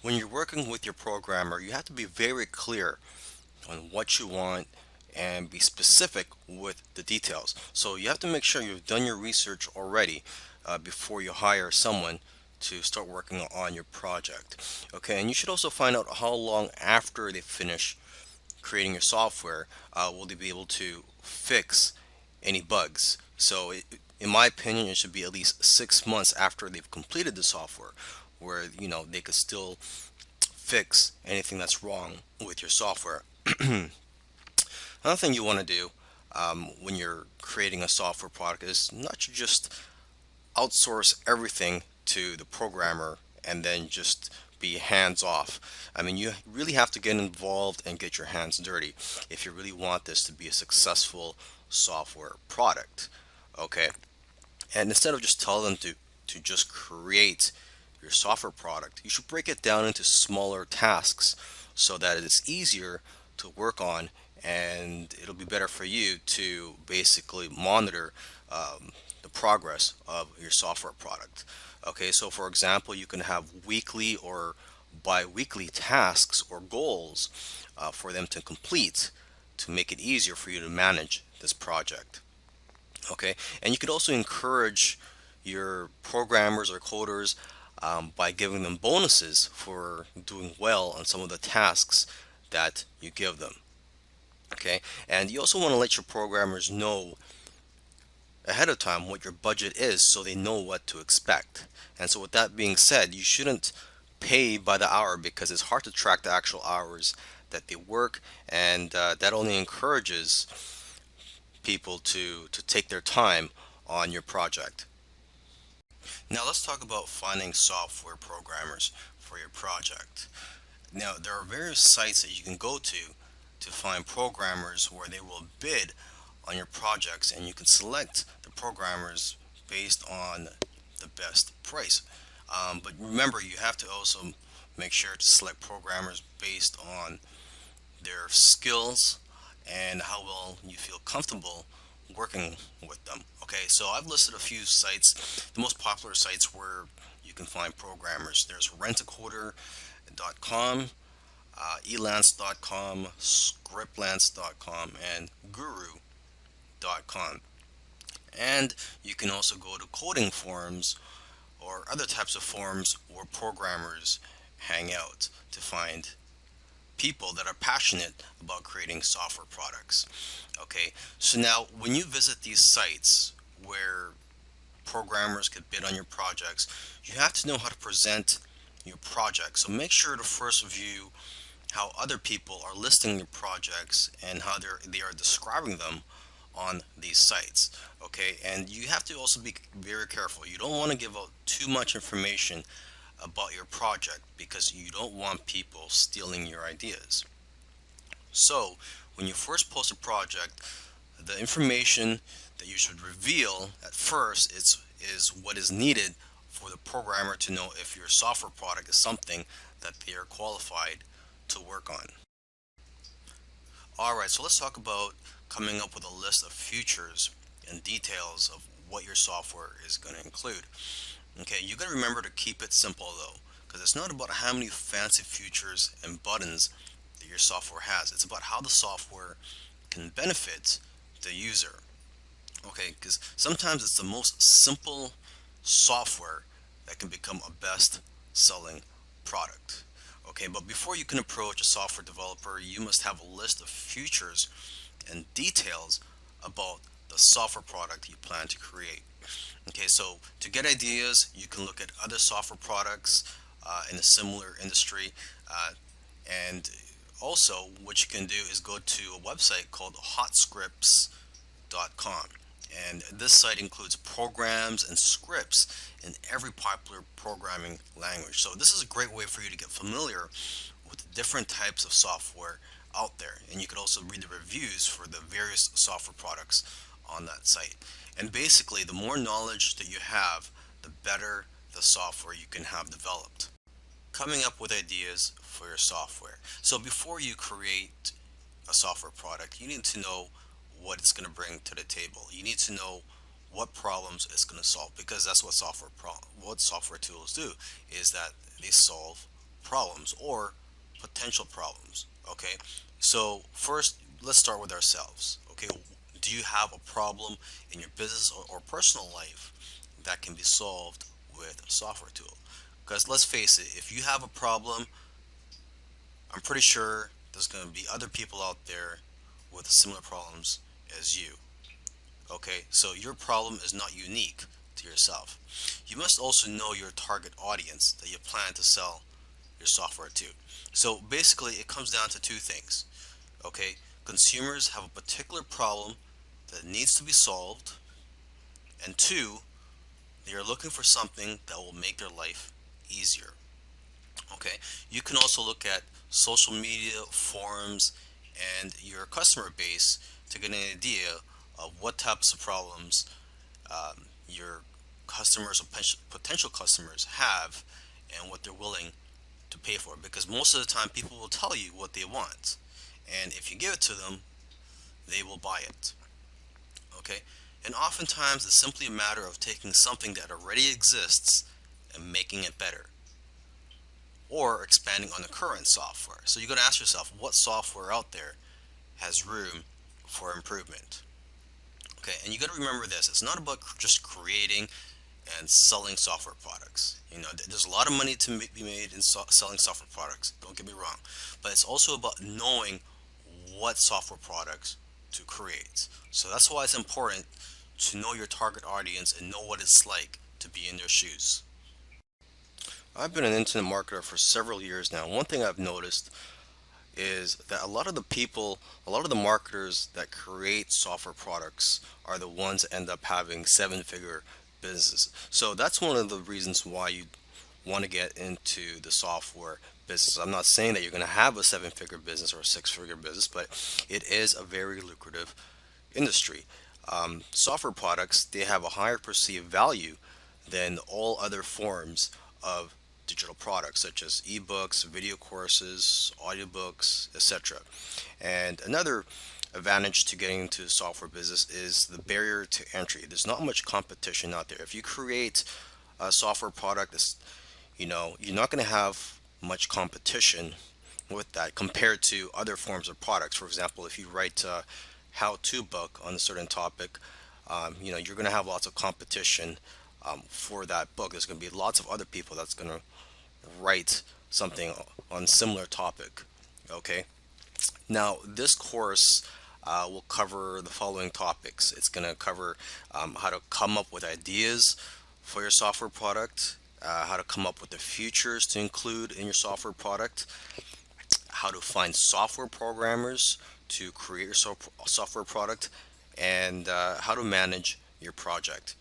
When you're working with your programmer, you have to be very clear on what you want and be specific with the details. So you have to make sure you've done your research already before you hire someone to start working on your project. Okay, and you should also find out how long after they finish creating your software will they be able to fix any bugs. So in my opinion, it should be at least 6 months after they've completed the software, where they could still fix anything that's wrong with your software. Another thing you want to do when you're creating a software product is not to just outsource everything to the programmer and then just be hands off. I mean, you really have to get involved and get your hands dirty if you really want this to be a successful software product. Okay, and instead of just telling them to just create your software product, you should break it down into smaller tasks so that it's easier to work on, and it'll be better for you to basically monitor the progress of your software product. Okay, so for example, you can have weekly or bi-weekly tasks or goals for them to complete to make it easier for you to manage this project. Okay, and you could also encourage your programmers or coders by giving them bonuses for doing well on some of the tasks that you give them. Okay, and you also want to let your programmers know ahead of time what your budget is so they know what to expect. And so with that being said, you shouldn't pay by the hour because it's hard to track the actual hours that they work, and that only encourages people to take their time on your project. Now let's talk about finding software programmers for your project. Now there are various sites that you can go to find programmers where they will bid on your projects, and you can select the programmers based on the best price. But remember, you have to also make sure to select programmers based on their skills and how well you feel comfortable working with them. Okay, so I've listed a few sites, the most popular sites where you can find programmers. There's rentacoder.com, elance.com, scriptlance.com, and guru.com. And you can also go to coding forums or other types of forums where programmers hang out to find people that are passionate about creating software products. Okay, so now when you visit these sites where programmers could bid on your projects, you have to know how to present your project. So make sure to first view how other people are listing your projects and how they are describing them on these sites. Okay, and you have to also be very careful. You don't want to give out too much information about your project because you don't want people stealing your ideas. So when you first post a project, the information that you should reveal at first is what is needed for the programmer to know if your software product is something that they are qualified to work on. Alright, so let's talk about coming up with a list of features and details of what your software is going to include. Okay, you got to remember to keep it simple though, because it's not about how many fancy features and buttons that your software has. It's about how the software can benefit the user. Okay, because sometimes it's the most simple software that can become a best selling product. Okay, but before you can approach a software developer, you must have a list of features and details about the software product you plan to create. Okay, so to get ideas, you can look at other software products in a similar industry. And also, what you can do is go to a website called hotscripts.com. And this site includes programs and scripts in every popular programming language. So this is a great way for you to get familiar with the different types of software out there. And you can also read the reviews for the various software products on that site. And basically, the more knowledge that you have, the better the software you can have developed. Coming up with ideas for your software. So before you create a software product, you need to know what it's going to bring to the table. You need to know what problems it's going to solve, because that's what what software tools do, is that they solve problems or potential problems. Okay, so first let's start with ourselves. Okay, do you have a problem in your business or personal life that can be solved with a software tool? Because let's face it, if you have a problem, I'm pretty sure there's going to be other people out there with similar problems as you. Okay, so your problem is not unique to yourself. You must also know your target audience that you plan to sell your software to. So basically, it comes down to two things. Okay, consumers have a particular problem that needs to be solved, and two, they are looking for something that will make their life easier. Okay, you can also look at social media, forums, and your customer base to get an idea of what types of problems your customers or potential customers have and what they're willing to pay for. Because most of the time, people will tell you what they want, and if you give it to them, they will buy it. Okay, and oftentimes it's simply a matter of taking something that already exists and making it better, or expanding on the current software. So you got to ask yourself, what software out there has room for improvement? Okay, and you got to remember this: it's not about just creating and selling software products. You know, there's a lot of money to be made in selling software products. Don't get me wrong, but it's also about knowing what software products to create. So that's why it's important to know your target audience and know what it's like to be in their shoes. I've been an internet marketer for several years now. One thing I've noticed is that a lot of the marketers that create software products are the ones that end up having seven-figure businesses. So that's one of the reasons why you want to get into the software business. I'm not saying that you're going to have a seven-figure business or a six-figure business, but it is a very lucrative industry. Software products, they have a higher perceived value than all other forms of digital products such as ebooks, video courses, audiobooks, etc. And another advantage to getting into the software business is the barrier to entry. There's not much competition out there. If you create a software product that's, you're not going to have much competition with that compared to other forms of products. For example, if you write a how-to book on a certain topic, you're going to have lots of competition for that book. There's going to be lots of other people that's going to write something on similar topic. Okay. Now, this course will cover the following topics. It's going to cover how to come up with ideas for your software product, how to come up with the features to include in your software product, how to find software programmers to create your software product, and how to manage your project.